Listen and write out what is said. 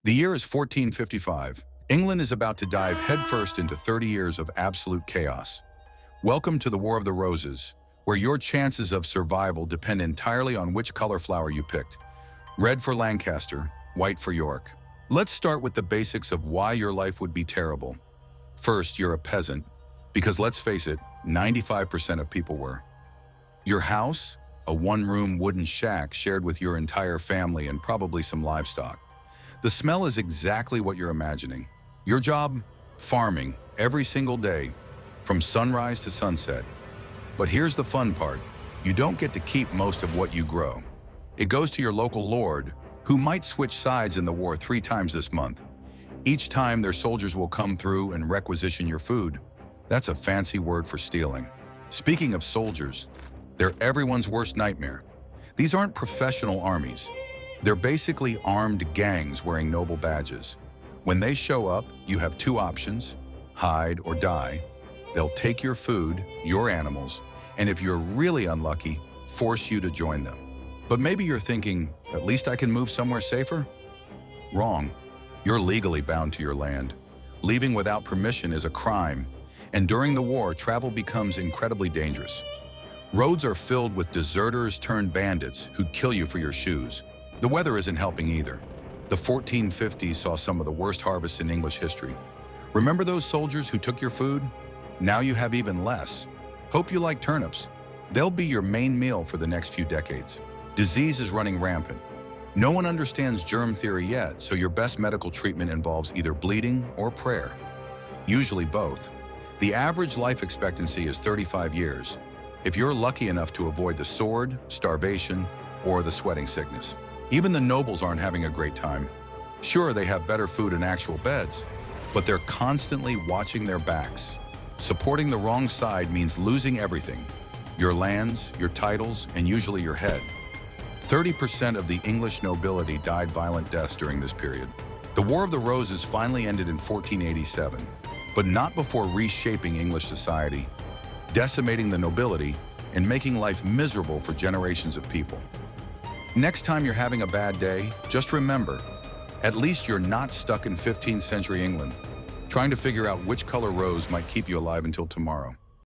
The year is 1455. England is about to dive headfirst into 30 years of absolute chaos. Welcome to the War of the Roses, where your chances of survival depend entirely on which color flower you picked. Red for Lancaster, white for York. Let's start with the basics of why your life would be terrible. First, you're a peasant, because let's face it, 95% of people were. Your house, a one-room wooden shack shared with your entire family and probably some livestock. The smell is exactly what you're imagining. Your job? Farming, every single day, from sunrise to sunset. But here's the fun part. You don't get to keep most of what you grow. It goes to your local lord, who might switch sides in the war 3 times this month. Each time their soldiers will come through and requisition your food. That's a fancy word for stealing. Speaking of soldiers, they're everyone's worst nightmare. These aren't professional armies. They're basically armed gangs wearing noble badges. When they show up, you have 2 options: hide or die. They'll take your food, your animals, and if you're really unlucky, force you to join them. But maybe you're thinking, at least I can move somewhere safer? Wrong. You're legally bound to your land. Leaving without permission is a crime, and during the war, travel becomes incredibly dangerous. Roads are filled with deserters turned bandits who'd kill you for your shoes. The weather isn't helping either. The 1450s saw some of the worst harvests in English history. Remember those soldiers who took your food? Now you have even less. Hope you like turnips. They'll be your main meal for the next few decades. Disease is running rampant. No one understands germ theory yet, so your best medical treatment involves either bleeding or prayer. Usually both. The average life expectancy is 35 years, if you're lucky enough to avoid the sword, starvation, or the sweating sickness. Even the nobles aren't having a great time. Sure, they have better food and actual beds, but they're constantly watching their backs. Supporting the wrong side means losing everything: your lands, your titles, and usually your head. 30% of the English nobility died violent deaths during this period. The War of the Roses finally ended in 1487, but not before reshaping English society, decimating the nobility, and making life miserable for generations of people. Next time you're having a bad day, just remember, at least you're not stuck in 15th century England, trying to figure out which color rose might keep you alive until tomorrow.